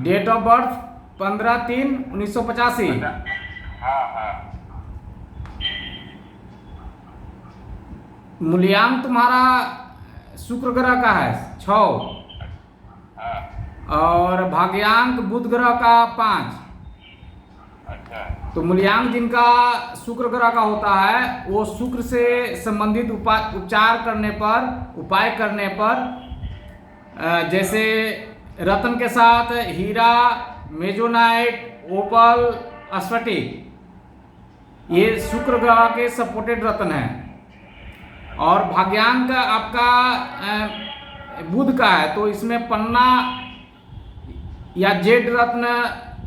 Date of birth 15/3/1985। हाँ हाँ। मूल्यांक तुम्हारा शुक्र ग्रह का है 6, हाँ। और भाग्यांक बुध ग्रह का 5। अच्छा। तो मूल्यांक जिनका शुक्र ग्रह का होता है वो शुक्र से संबंधित उपाय करने पर जैसे रत्न के साथ हीरा, मेजोनाइट, ओपल, स्फटिक, ये शुक्र ग्रह के सपोर्टेड रत्न हैं। और भाग्यांक आपका बुध का है, तो इसमें पन्ना या जेड रत्न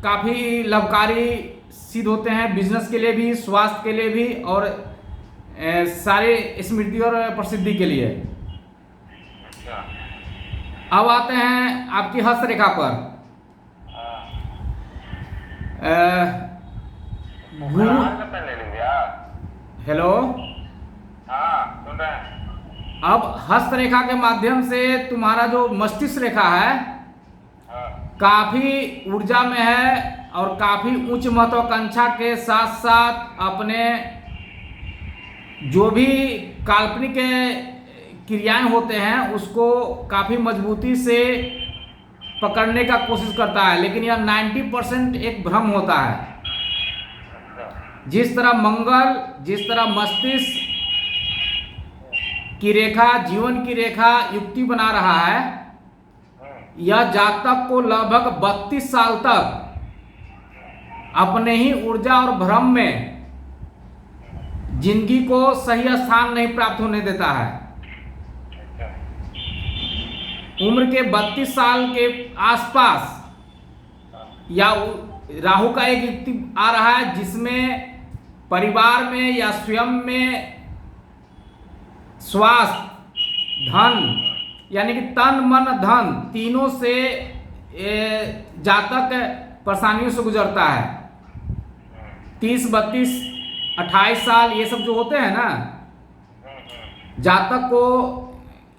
काफ़ी लाभकारी सिद्ध होते हैं, बिजनेस के लिए भी, स्वास्थ्य के लिए भी, और सारे स्मृति और प्रसिद्धि के लिए। अच्छा। अब आते हैं आपकी हस्तरेखा पर। हाँ। गुरु, का पेन ले लीजिए आप। हेलो। हाँ सुन रहे हैं। अब हस्तरेखा के माध्यम से तुम्हारा जो मस्तिष्क रेखा है हाँ। काफ़ी ऊर्जा में है, और काफ़ी उच्च महत्वाकांक्षा के साथ साथ अपने जो भी काल्पनिक क्रियाएं होते हैं उसको काफ़ी मजबूती से पकड़ने का कोशिश करता है, लेकिन यह 90% एक भ्रम होता है। जिस तरह मस्तिष्क की रेखा, जीवन की रेखा युक्ति बना रहा है, यह जातक को लगभग 32 साल तक अपने ही ऊर्जा और भ्रम में जिंदगी को सही स्थान नहीं प्राप्त होने देता है। उम्र के 32 साल के आसपास या राहु का एक युक्ति आ रहा है जिसमें परिवार में या स्वयं में स्वास्थ्य, धन, यानी कि तन मन धन तीनों से जातक परेशानियों से गुजरता है। 30, 32, 28 साल ये सब जो होते हैं ना, जातक को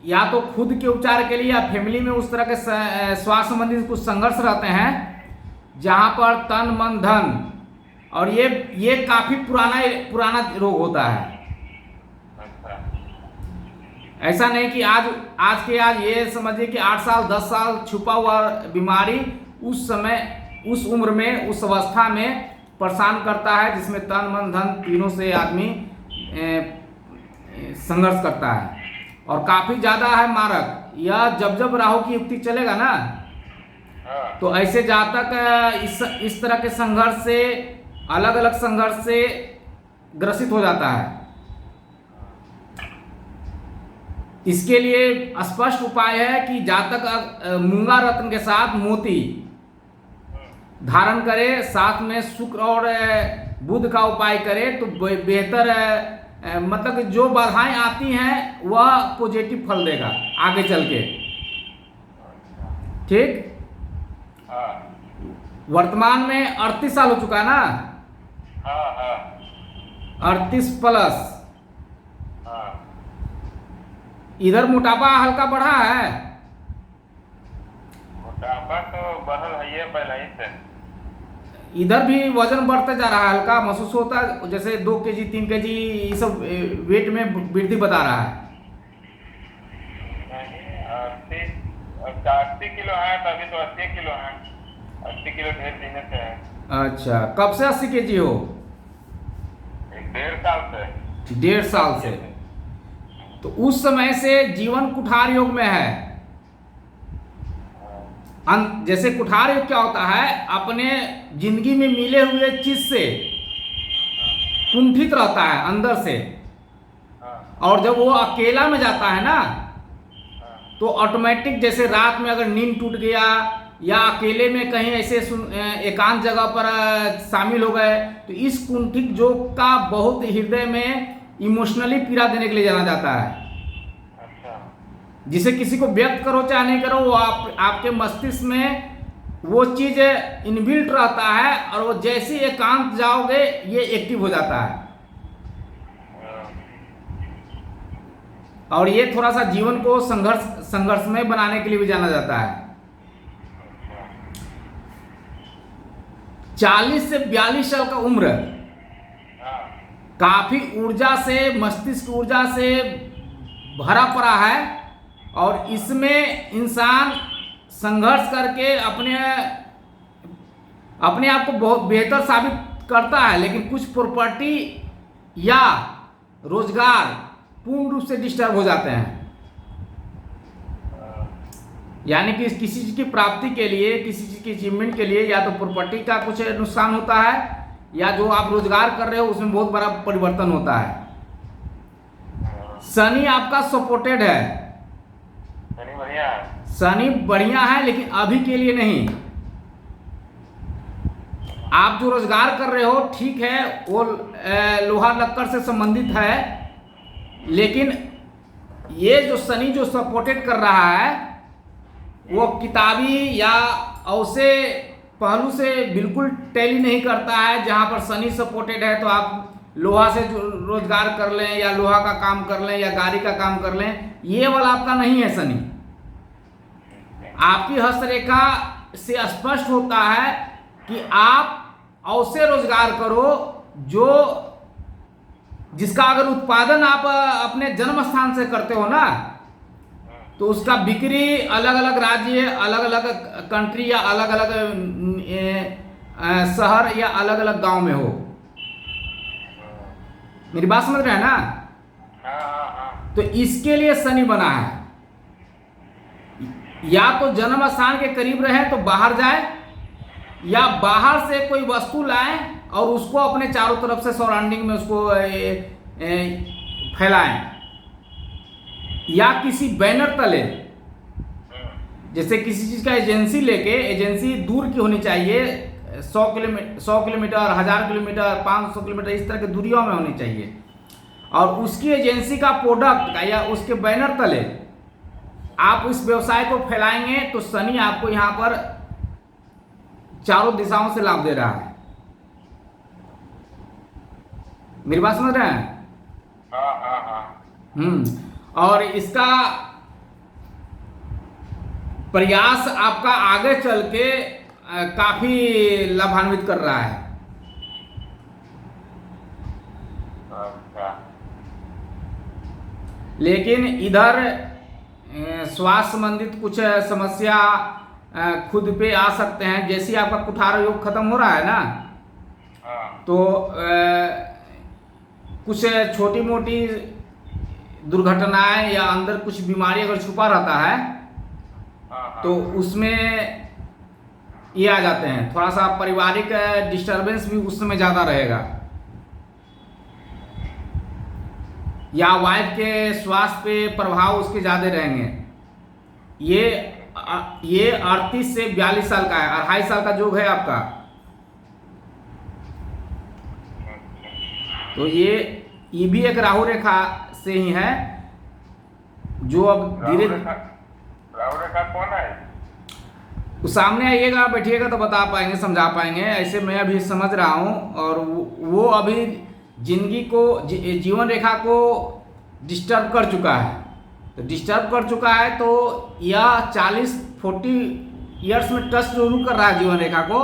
या तो खुद के उपचार के लिए या फैमिली में उस तरह के स्वास्थ्य संबंधी कुछ संघर्ष रहते हैं जहां पर तन मन धन, और ये काफी पुराना रोग होता है। ऐसा नहीं कि आज ये समझिए कि 8 साल 10 साल छुपा हुआ बीमारी उस समय, उस उम्र में, उस अवस्था में परेशान करता है, जिसमें तन मन धन तीनों से आदमी संघर्ष करता है और काफी ज्यादा है मारक। यह जब राहु की युक्ति चलेगा ना, तो ऐसे जातक इस तरह के संघर्ष से, अलग अलग संघर्ष से ग्रसित हो जाता है। इसके लिए स्पष्ट उपाय है कि जातक मूंगा रत्न के साथ मोती धारण करे, साथ में शुक्र और बुध का उपाय करे तो बेहतर है। मतलब जो बाधाएं आती हैं वह पॉजिटिव फल देगा आगे चल के। ठीक। वर्तमान में 38 साल हो चुका है ना। 38 प्लस। इधर मोटापा हल्का बढ़ा है। मोटापा तो बढ़ल है पहले ही से। इधर भी वजन बढ़ते जा रहा है, हल्का महसूस होता है, जैसे 2 kg 3 kg ये सब वेट में वृद्धि बता रहा है। 80 किलो है, तो अभी तो 80 किलो है। 80 किलो ढेर देने से है। अच्छा, कब से 80 kg हो? 1.5 साल से। 1.5 साल से। तो उस समय से जीवन कुठार योग में है। जैसे कुठार योग क्या होता है, अपने जिंदगी में मिले हुए चीज से कुंठित रहता है अंदर से, और जब वो अकेला में जाता है ना, तो ऑटोमेटिक जैसे रात में अगर नींद टूट गया या अकेले में कहीं ऐसे एकांत जगह पर शामिल हो गए, तो इस कुंठित योग का बहुत हृदय में इमोशनली पीड़ा देने के लिए जाना जाता है। जिसे किसी को व्यक्त करो चाहे नहीं करो, वो आपके मस्तिष्क में वो चीज इनबिल्ट रहता है, और वो जैसे एकांत जाओगे ये एक्टिव हो जाता है। और ये थोड़ा सा जीवन को संघर्षमय बनाने के लिए भी जाना जाता है। 40 से 42 साल का उम्र, हाँ। काफी ऊर्जा से, मस्तिष्क ऊर्जा से भरा पड़ा है और इसमें इंसान संघर्ष करके अपने आप को बहुत बेहतर साबित करता है, लेकिन कुछ प्रॉपर्टी या रोजगार पूर्ण रूप से डिस्टर्ब हो जाते हैं। यानी कि किसी चीज की प्राप्ति के लिए, किसी चीज की अचीवमेंट के लिए या तो प्रॉपर्टी का कुछ नुकसान होता है या जो आप रोजगार कर रहे हो उसमें बहुत बड़ा परिवर्तन होता है। शनि आपका सपोर्टेड है, शनि बढ़िया है। शनि बढ़िया है, लेकिन अभी के लिए नहीं। आप जो रोजगार कर रहे हो ठीक है, वो लोहा लक्कड़ से संबंधित है, लेकिन ये जो शनि जो सपोर्टेड कर रहा है वो किताबी या ऐसे पहलू से बिल्कुल टैली नहीं करता है। जहाँ पर शनि सपोर्टेड है तो आप लोहा से रोजगार कर लें या लोहा का काम कर लें या गाड़ी का काम कर लें, ये वाला आपका नहीं है शनि। आपकी हस्तरेखा से स्पष्ट होता है कि आप ऐसे रोजगार करो जिसका अगर उत्पादन आप अपने जन्म स्थान से करते हो ना, तो उसका बिक्री अलग अलग राज्य, अलग अलग कंट्री या अलग अलग शहर या अलग अलग गांव में हो। मेरी बात समझ रहे हैं ना? हाँ। तो इसके लिए शनि बना है। या तो जन्म स्थान के करीब रहे तो बाहर जाए, या बाहर से कोई वस्तु लाए और उसको अपने चारों तरफ से सराउंडिंग में उसको फैलाएं, या किसी बैनर तले, जैसे किसी चीज का एजेंसी लेके, एजेंसी दूर की होनी चाहिए, 100 किलोमीटर 1000 किलोमीटर 500 किलोमीटर इस तरह की दूरियों में होनी चाहिए, और उसकी एजेंसी का प्रोडक्ट का या उसके बैनर तले आप इस व्यवसाय को फैलाएंगे तो शनि आपको यहाँ पर चारों दिशाओं से लाभ दे रहा है। मेरी बात समझ रहे हैं? हाँ। और इसका प्रयास आपका आगे चल के काफी लाभान्वित कर रहा है। अच्छा। लेकिन इधर स्वास्थ्य संबंधित कुछ समस्या खुद पे आ सकते हैं। जैसे आपका कुठार योग खत्म हो रहा है ना, हाँ। तो कुछ छोटी मोटी दुर्घटनाएं या अंदर कुछ बीमारी अगर छुपा रहता है हाँ। तो उसमें ये आ जाते हैं। थोड़ा सा पारिवारिक डिस्टरबेंस भी उस समय ज़्यादा रहेगा, या वाइफ के स्वास्थ्य पे प्रभाव उसके ज़्यादा रहेंगे। ये 38 से 42 साल का है, 2.5 साल का योग है आपका। तो ये भी एक राहु रेखा से ही है, जो अब धीरे राहु रेखा कौन है? सामने आइएगा, बैठिएगा तो बता पाएंगे, समझा पाएंगे। ऐसे मैं अभी समझ रहा हूँ, और वो अभी जिंदगी को, जीवन रेखा को डिस्टर्ब कर चुका है। तो डिस्टर्ब कर चुका है तो यह 40-40 ईयर्स में टच जरूर कर रहा है जीवन रेखा को,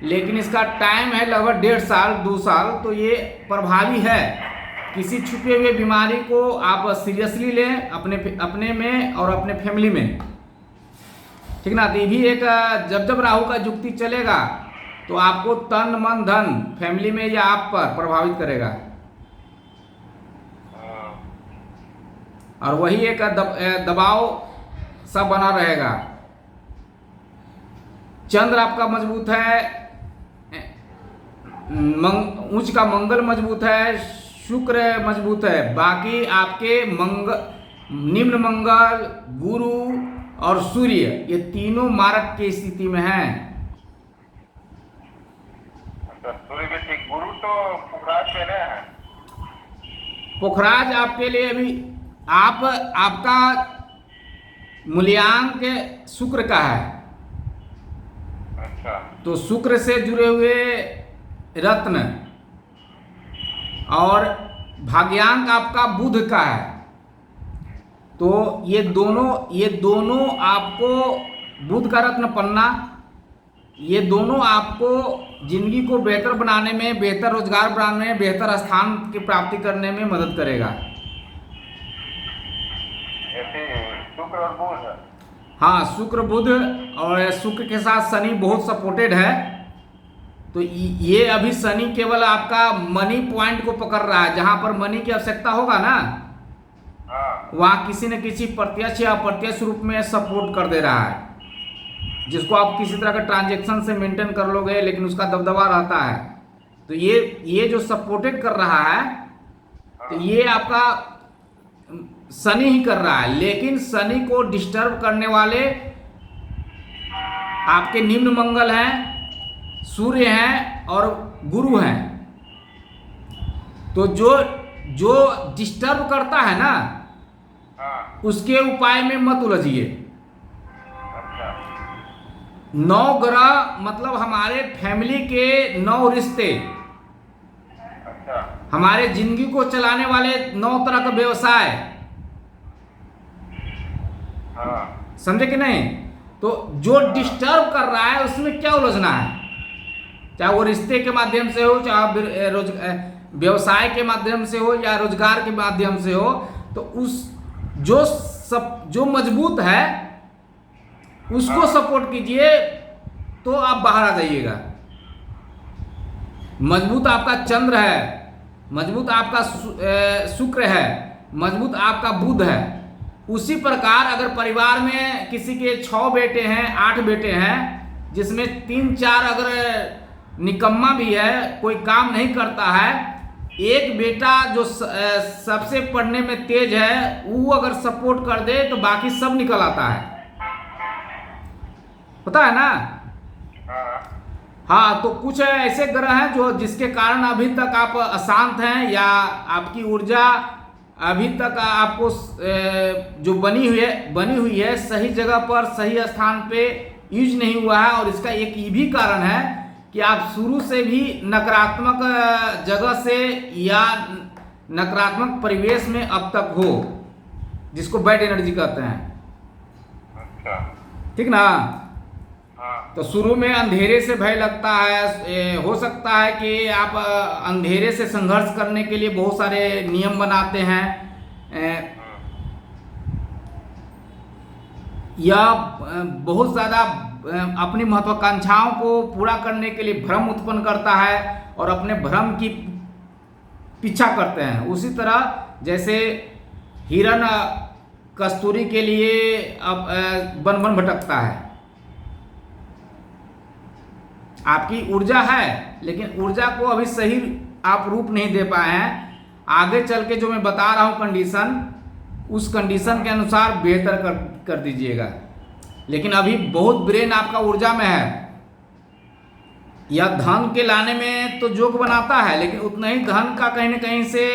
लेकिन इसका टाइम है लगभग 1.5 साल 2 साल। तो ये प्रभावी है। किसी छुपे हुए बीमारी को आप सीरियसली लें अपने में और अपने फैमिली में, ठीक ना। तो ये भी एक, जब राहु का युक्ति चलेगा तो आपको तन मन धन फैमिली में या आप पर प्रभावित करेगा, और वही एक दबाव सा बना रहेगा। चंद्र आपका मजबूत है, उच्च का मंगल मजबूत है, शुक्र मजबूत है। बाकी आपके निम्न मंगल, गुरु और सूर्य, ये तीनों मारक की स्थिति में हैं। सूर्य भी ठीक। गुरु तो पुखराज में है। पुखराज आपके लिए अभी आपका मूल्यांक शुक्र का है। अच्छा। तो शुक्र से जुड़े हुए रत्न, और भाग्यांक आपका बुध का है। तो ये दोनों आपको बुध का रत्न पन्ना ये दोनों आपको जिंदगी को बेहतर बनाने में, बेहतर रोजगार बनाने में, बेहतर स्थान की प्राप्ति करने में मदद करेगा। ऐसे शुक्र और बुध। हाँ, शुक्र बुध और शुक्र के साथ शनि बहुत सपोर्टेड है। तो ये अभी शनि केवल आपका मनी पॉइंट को पकड़ रहा है, जहां पर मनी की आवश्यकता होगा ना, हाँ, वहाँ किसी न किसी प्रत्यक्ष या अप्रत्यक्ष रूप में सपोर्ट कर दे रहा है, जिसको आप किसी तरह का ट्रांजैक्शन से मेंटेन कर लोगे, लेकिन उसका दबदबा रहता है। तो ये जो सपोर्टेड कर रहा है, तो ये आपका शनि ही कर रहा है। लेकिन शनि को डिस्टर्ब करने वाले आपके निम्न मंगल हैं, सूर्य हैं और गुरु हैं। तो जो डिस्टर्ब करता है ना, हाँ, उसके उपाय में मत उलझिए। अच्छा, 9 ग्रह मतलब हमारे फैमिली के 9 रिश्ते, अच्छा, हमारे जिंदगी को चलाने वाले 9 तरह का व्यवसाय, हाँ, समझे कि नहीं? तो जो डिस्टर्ब कर रहा है उसमें क्या उलझना है, चाहे वो रिश्ते के माध्यम से हो, चाहे व्यवसाय के माध्यम से हो, या रोजगार के माध्यम से हो। तो जो मजबूत है उसको सपोर्ट कीजिए, तो आप बाहर आ जाइएगा। मजबूत आपका चंद्र है, मजबूत आपका शुक्र है, मजबूत आपका बुध है। उसी प्रकार अगर परिवार में किसी के 6 बेटे हैं, 8 बेटे हैं, जिसमें 3-4 अगर निकम्मा भी है, कोई काम नहीं करता है, एक बेटा जो सबसे पढ़ने में तेज है, वो अगर सपोर्ट कर दे तो बाकी सब निकल आता है, पता है ना? हाँ, हाँ, तो कुछ ऐसे ग्रह हैं जो जिसके कारण अभी तक आप अशांत हैं, या आपकी ऊर्जा अभी तक आपको जो बनी हुई है सही जगह पर, सही स्थान पे यूज नहीं हुआ है। और इसका एक ये भी कारण है कि आप शुरू से भी नकारात्मक जगह से या नकारात्मक परिवेश में अब तक हो, जिसको बैड एनर्जी कहते हैं, अच्छा, ठीक ना? हाँ, तो शुरू में अंधेरे से भय लगता है, हो सकता है कि आप अंधेरे से संघर्ष करने के लिए बहुत सारे नियम बनाते हैं, या बहुत ज़्यादा अपनी महत्वाकांक्षाओं को पूरा करने के लिए भ्रम उत्पन्न करता है और अपने भ्रम की पीछा करते हैं। उसी तरह जैसे हिरण कस्तूरी के लिए अब वन वन भटकता है। आपकी ऊर्जा है, लेकिन ऊर्जा को अभी सही आप रूप नहीं दे पाए हैं। आगे चल के जो मैं बता रहा हूँ कंडीशन, उस कंडीशन के अनुसार बेहतर कर दीजिएगा। लेकिन अभी बहुत ब्रेन आपका ऊर्जा में है, या धन के लाने में तो जोग बनाता है, लेकिन उतना ही धन का कहीं न कहीं से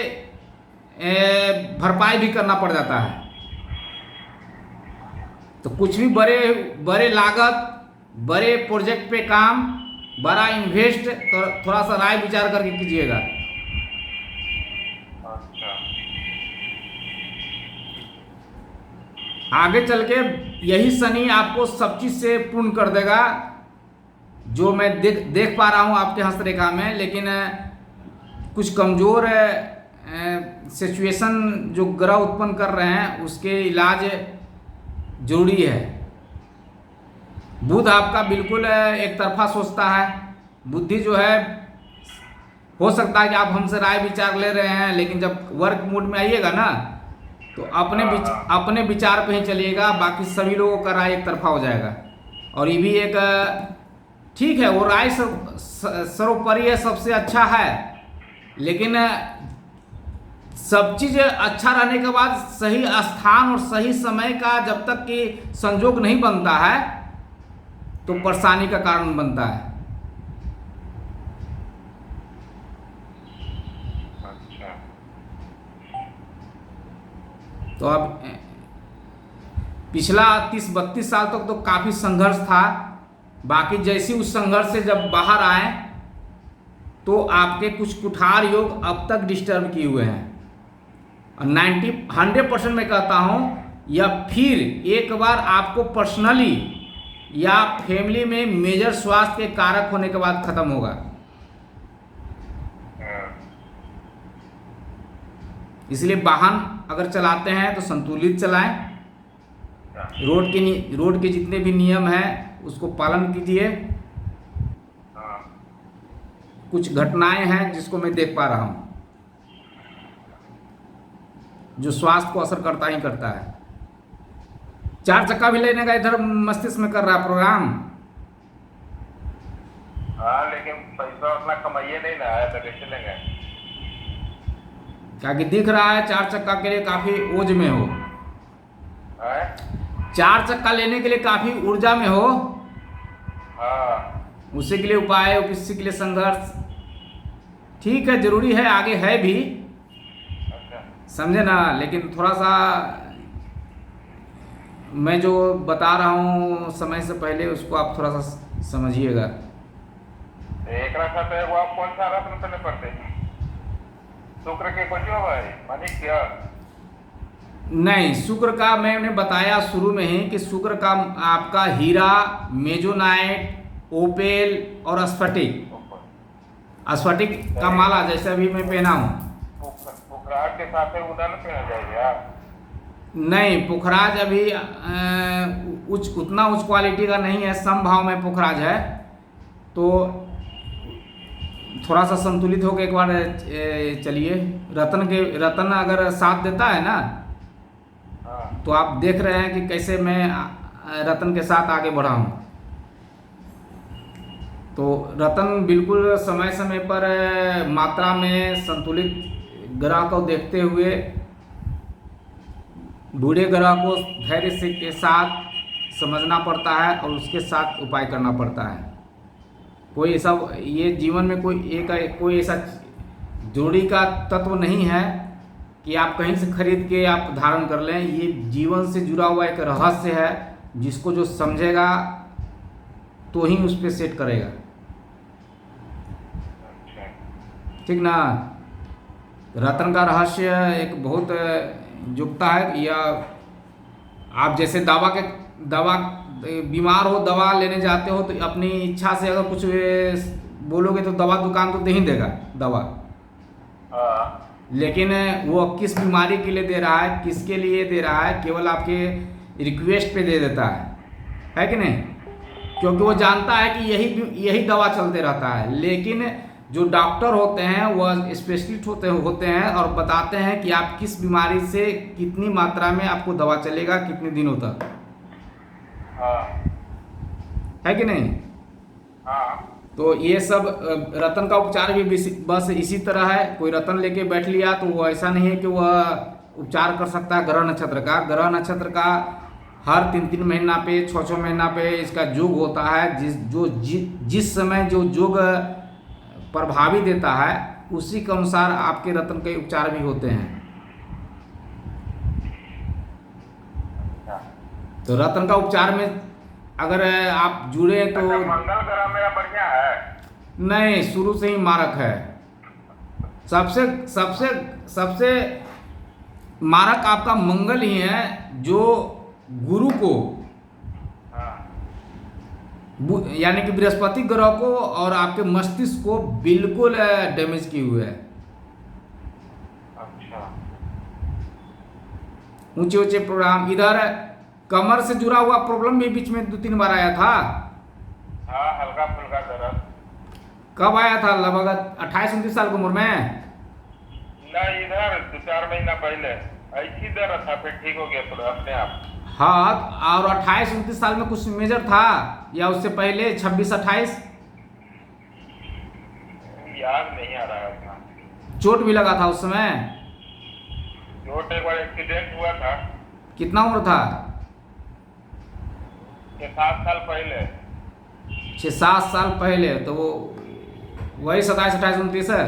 भरपाई भी करना पड़ जाता है। तो कुछ भी बड़े लागत, बड़े प्रोजेक्ट पे काम, बड़ा इन्वेस्ट, तो थोड़ा सा राय विचार करके कीजिएगा। अच्छा, आगे चल के यही शनि आपको सब चीज से पूर्ण कर देगा, जो मैं देख पा रहा हूँ आपके हस्तरेखा में। लेकिन कुछ कमजोर सिचुएशन जो ग्रह उत्पन्न कर रहे हैं, उसके इलाज जरूरी है। बुध आपका बिल्कुल एक तरफा सोचता है। बुद्धि जो है, हो सकता है कि आप हमसे राय विचार ले रहे हैं, लेकिन जब वर्क मूड में आइएगा ना, तो अपने विचार पे ही चलिएगा, बाकी सभी लोगों का राय एक तरफा हो जाएगा। और ये भी एक ठीक है, वो राय सर्वोपरि है, सबसे अच्छा है, लेकिन सब चीज़ अच्छा रहने के बाद सही स्थान और सही समय का जब तक कि संजोग नहीं बनता है, तो परेशानी का कारण बनता है। अच्छा, तो अब पिछला 30-32 साल तक तो काफ़ी संघर्ष था। बाकी जैसी उस संघर्ष से जब बाहर आए, तो आपके कुछ कुठार योग अब तक डिस्टर्ब किए हुए हैं। और 100% मैं कहता हूँ, या फिर एक बार आपको पर्सनली या फैमिली में मेजर स्वास्थ्य के कारक होने के बाद खत्म होगा। इसलिए वाहन अगर चलाते हैं तो संतुलित चलाएं। रोड के जितने भी नियम हैं उसको पालन कीजिए। कुछ घटनाएं हैं जिसको मैं देख पा रहा हूं जो स्वास्थ्य को असर करता ही करता है। 4 चक्का भी लेने का इधर मस्तिष्क में कर रहा है प्रोग्राम। हाँ, लेकिन पैसा उतना कमाइए नहीं ना है तो कैसे लेंगे? क्या कि दिख रहा है 4 चक्का के लिए काफी ओज में हो। 4 चक्का लेने के लिए काफी ऊर्जा में हो। हाँ, उसी के लिए उपाय, किसी के लिए संघर्ष ठीक है, जरूरी है, आगे है भी, समझे ना। लेकिन थोड़ा सा मैं जो बता रहा हूँ समय से पहले उसको आप थोड़ा सा समझिएगा। एक रखा तो वो आप कौन सा रत्न पहले पढ़ते हैं? शुक्र के कुछ हो भाई मानी क्या? नहीं, शुक्र का मैंने बताया शुरू में ही कि शुक्र का आपका हीरा, मेजोनाइट, ओपेल और स्फटिक का माला जैसे अभी मैं पहना हूँ। पुखराज के साथ उधर न पहना जाएगा? नहीं, पुखराज अभी उतना उच्च क्वालिटी का नहीं है, सम भाव में पुखराज है। तो थोड़ा सा संतुलित होकर एक बार चलिए। रतन अगर साथ देता है ना तो आप देख रहे हैं कि कैसे मैं रतन के साथ आगे बढ़ा हूँ। तो रतन बिल्कुल समय समय पर मात्रा में संतुलित ग्रह को देखते हुए बूढ़े ग्रह को धैर्य से के साथ समझना पड़ता है और उसके साथ उपाय करना पड़ता है। कोई ऐसा ये जीवन में कोई ऐसा जोड़ी का तत्व नहीं है कि आप कहीं से खरीद के आप धारण कर लें। ये जीवन से जुड़ा हुआ एक रहस्य है जिसको जो समझेगा तो ही उस पर सेट करेगा। ठीक ना। रतन का रहस्य एक बहुत जुगता है। या आप जैसे दवा बीमार हो, दवा लेने जाते हो तो अपनी इच्छा से अगर कुछ बोलोगे तो दवा दुकान तो दे ही देगा दवा। लेकिन वो किस बीमारी के लिए दे रहा है, किसके लिए दे रहा है, केवल आपके रिक्वेस्ट पे दे देता है कि नहीं? क्योंकि वो जानता है कि यही दवा चलते रहता है। लेकिन जो डॉक्टर होते हैं वह स्पेशलिस्ट होते हैं और बताते हैं कि आप किस बीमारी से कितनी मात्रा में आपको दवा चलेगा, कितने दिनों तक, है कि नहीं? तो ये सब रतन का उपचार भी बस इसी तरह है। कोई रतन लेके बैठ लिया तो वो ऐसा नहीं है कि वह उपचार कर सकता है। ग्रह नक्षत्र का हर 3-3 महीना पे, 6-6 महीना पे इसका योग होता है। जिस समय जो योग प्रभावी देता है उसी के अनुसार आपके रतन के उपचार भी होते हैं। तो रतन का उपचार में अगर आप जुड़े तो मंगल ग्रह मेरा बढ़िया है? नहीं, शुरू से ही मारक है। सबसे मारक आपका मंगल ही है जो गुरु को यानी कि बृहस्पति ग्रह को और आपके मस्तिष्क को बिल्कुल डैमेज किए हुए है। अच्छा। ऊंचे प्रोग्राम, इधर कमर से जुड़ा हुआ प्रॉब्लम भी बीच में 2-3 बार आया था। हाँ, हल्का फुल्का दर्द। कब आया था? लगभग 28-29 साल की उम्र में? नहीं, इधर 2-4 महीना पहले ऐसी दर्द था, फिर ठीक हो गया पूरा अपने आप। हाँ, और 28-29 साल में कुछ मेजर था या उससे पहले 26-28? याद नहीं आ रहा है उतना। चोट भी लगा था उस समय? चोट एक बार एक्सीडेंट हुआ था। कितना उम्र था? 7 साल पहले। 6-7 साल पहले, तो वो वही 27-28-29 है।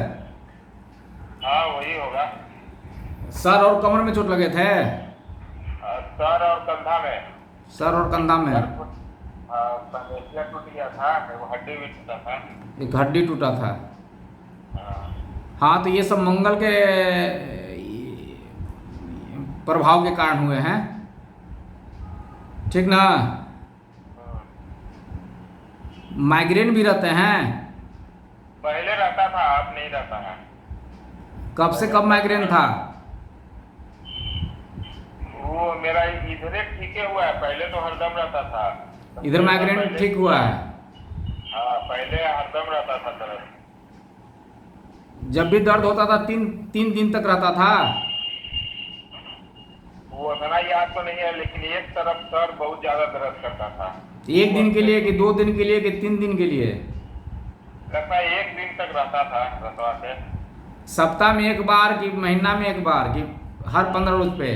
हाँ, वही होगा। सर और कमर में चोट लगे थे? सर और कंधा में। सर और कंधा में पेशिया टूट गया था, वो हड्डी भी टूटा था। एक हड्डी टूटा था। हाँ, तो ये सब मंगल के प्रभाव के कारण हुए हैं। ठीक ना। माइग्रेन भी रहते हैं? पहले रहता था, अब नहीं रहता है। कब से कब माइग्रेन था? वो मेरा इधर ठीक हुआ है, पहले तो हरदम रहता था। इधर माइग्रेन पहले- ठीक हुआ है? हाँ, पहले हरदम रहता था दर्द। जब भी दर्द होता था तीन तीन दिन तक रहता था? वो उतना याद तो नहीं है, लेकिन एक तरफ सर बहुत ज्यादा दर्द करता था। एक दिन के लिए कि 2 दिन के लिए कि 3 दिन के लिए? लगता है 1 दिन तक रहता था रतवा से। सप्ताह में एक बार कि महीना में एक बार कि हर 15 रोज पे?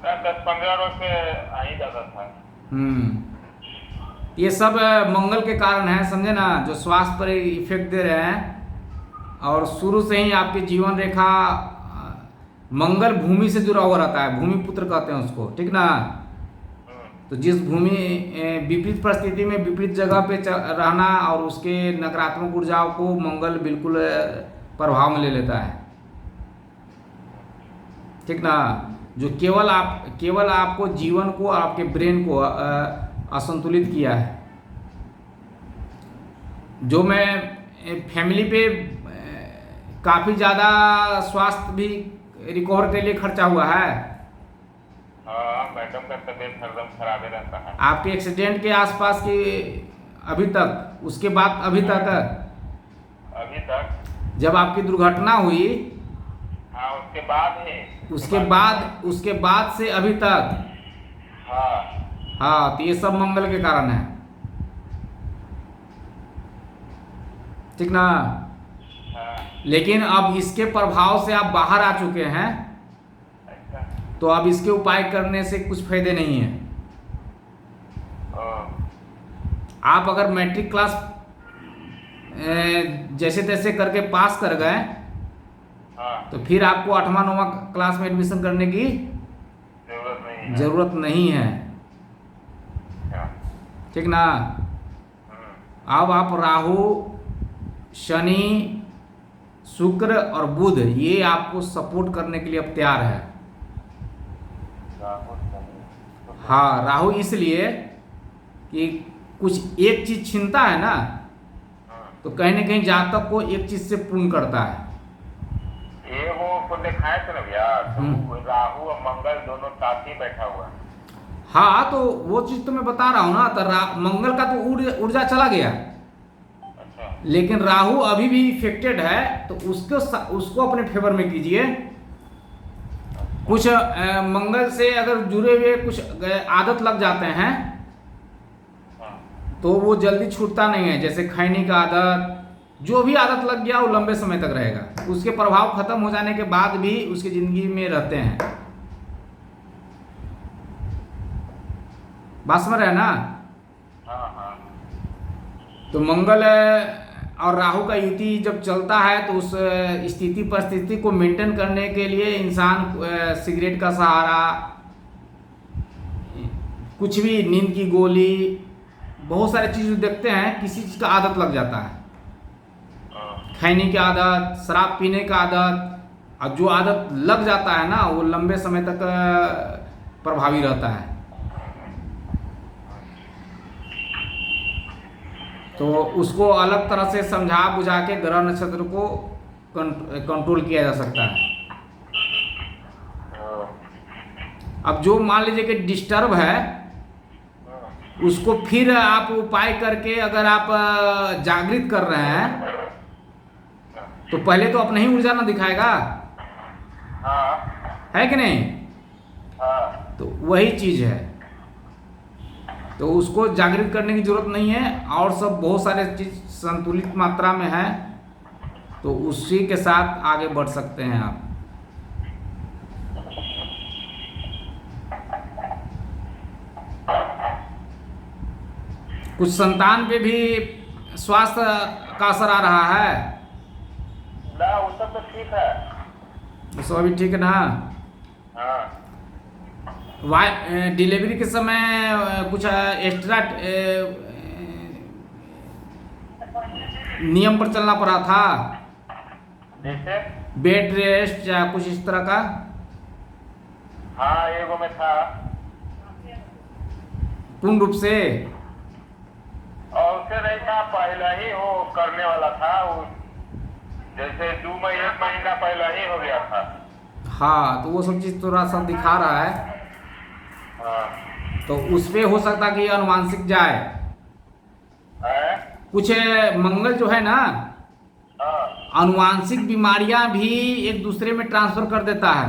10-15 रोज से आ ही जाता था। ये सब मंगल के कारण है, समझे ना, जो स्वास्थ्य पर इफेक्ट दे रहे हैं। और शुरू से ही आपकी जीवन रेखा मंगल भूमि से जुड़ा हुआ रहता है, भूमि पुत्र कहते हैं उसको, ठीक ना। तो जिस भूमि विपरीत परिस्थिति में विपरीत जगह पे रहना और उसके नकारात्मक ऊर्जाओं को मंगल बिल्कुल प्रभाव में ले लेता है, ठीक ना। जो केवल आपको जीवन को, आपके ब्रेन को असंतुलित किया है। जो मैं फैमिली पे काफ़ी ज़्यादा स्वास्थ्य भी रिकवर के लिए खर्चा हुआ है। हाँ, मैडम का तबीयत हरदम खराब ही रहता है। आपके एक्सीडेंट के आसपास की अभी तक, उसके बाद अभी तक जब आपकी दुर्घटना हुई, हाँ, उसके बाद ही उसके बाद से अभी तक, हाँ हाँ, तो ये सब मंगल के कारण है, ठीक ना। हाँ। लेकिन अब इसके प्रभाव से आप बाहर आ चुके हैं, अच्छा। तो अब इसके उपाय करने से कुछ फायदे नहीं है। आप अगर मैट्रिक क्लास जैसे तैसे करके पास कर गए, हाँ, तो फिर आपको 8वां-9वां क्लास में एडमिशन करने की जरूरत नहीं है, अच्छा। ठीक ना। अब आप राहु, शनि, शुक्र और बुध, ये आपको सपोर्ट करने के लिए अब तैयार है। हाँ, राहु इसलिए कि कुछ एक चीज छीनता है ना, तो कहीं न कहीं जातक को एक चीज से पूर्ण करता है। ये वो तो दिखाए थे ना भैया, तो राहु और मंगल दोनों साथ ही बैठा हुआ है। हाँ, तो वो चीज तो मैं बता रहा हूँ ना, तो मंगल का तो ऊर्जा चला गया, अच्छा। लेकिन राहु अभी भी इफेक्टेड है, तो उसको अपने फेवर में कीजिए। कुछ मंगल से अगर जुड़े हुए कुछ आदत लग जाते हैं, तो वो जल्दी छूटता नहीं है। जैसे खैनी का आदत, जो भी आदत लग गया वो लंबे समय तक रहेगा, उसके प्रभाव खत्म हो जाने के बाद भी उसकी जिंदगी में रहते हैं। बात समझ रहे हैं ना। हाँ, हाँ। तो मंगल और राहु का युति जब चलता है, तो उस स्थिति परिस्थिति को मेंटेन करने के लिए इंसान सिगरेट का सहारा, कुछ भी, नींद की गोली, बहुत सारे चीज़ देखते हैं, किसी चीज़ का आदत लग जाता है। खैनी की आदत, शराब पीने का आदत, और जो आदत लग जाता है ना, वो लंबे समय तक प्रभावी रहता है। तो उसको अलग तरह से समझा बुझा के ग्रह नक्षत्र को कंट्रोल किया जा सकता है। अब जो मान लीजिए कि डिस्टर्ब है, उसको फिर आप उपाय करके अगर आप जागृत कर रहे हैं, तो पहले तो अपना ही ऊर्जा ना दिखाएगा, हाँ, है कि नहीं। हाँ। तो वही चीज है, तो उसको जागृत करने की जरूरत नहीं है, और सब बहुत सारे चीज संतुलित मात्रा में है, तो उसी के साथ आगे बढ़ सकते हैं आप। कुछ संतान पे भी स्वास्थ्य का असर आ रहा है ना, वो सब तो ठीक है। वो सब अभी ठीक है ना। हाँ। डिलीवरी के समय कुछ एक्स्ट्रा नियम पर चलना पड़ा था, जैसे बेड रेस्ट या कुछ इस तरह का। हाँ, एगो में था, पूर्ण रूप से। और महीना पहले ही वो करने वाला था, वो जैसे 1 महीना पहले ही हो गया था। हाँ, तो वो सब चीज़ थोड़ा सा दिखा रहा है, हाँ। तो उस पे हो सकता कि अनुवांशिक जाए है? कुछ। मंगल जो है ना, हाँ। अनुवांशिक बीमारियां भी एक दूसरे में ट्रांसफर कर देता है,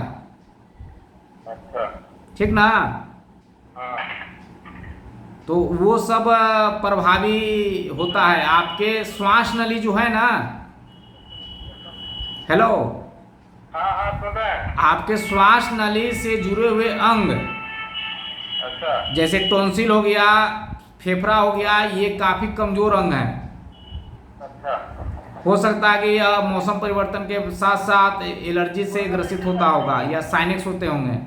अच्छा। ठीक ना। हाँ। तो वो सब प्रभावी होता है। आपके श्वास नली जो है ना, हेलो, हाँ हाँ सुन रहे हैं। आपके श्वास नली से जुड़े हुए अंग अच्छा। जैसे टॉन्सिल हो गया, फेफड़ा हो गया, ये काफ़ी कमज़ोर अंग है। अच्छा। हो सकता है कि यह मौसम परिवर्तन के साथ साथ एलर्जी से ग्रसित होता होगा या साइनस होते होंगे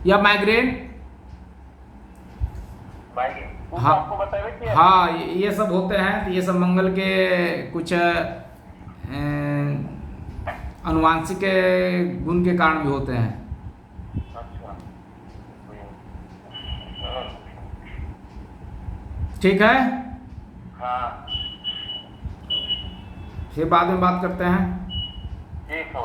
या माइग्रेन। हाँ आपको बताए कि हाँ, ये सब होते हैं। तो ये सब मंगल के कुछ अनुवांशिक गुण के कारण भी होते हैं। अच्छा। ठीक है, हाँ फिर बाद में बात करते हैं। ठीक है।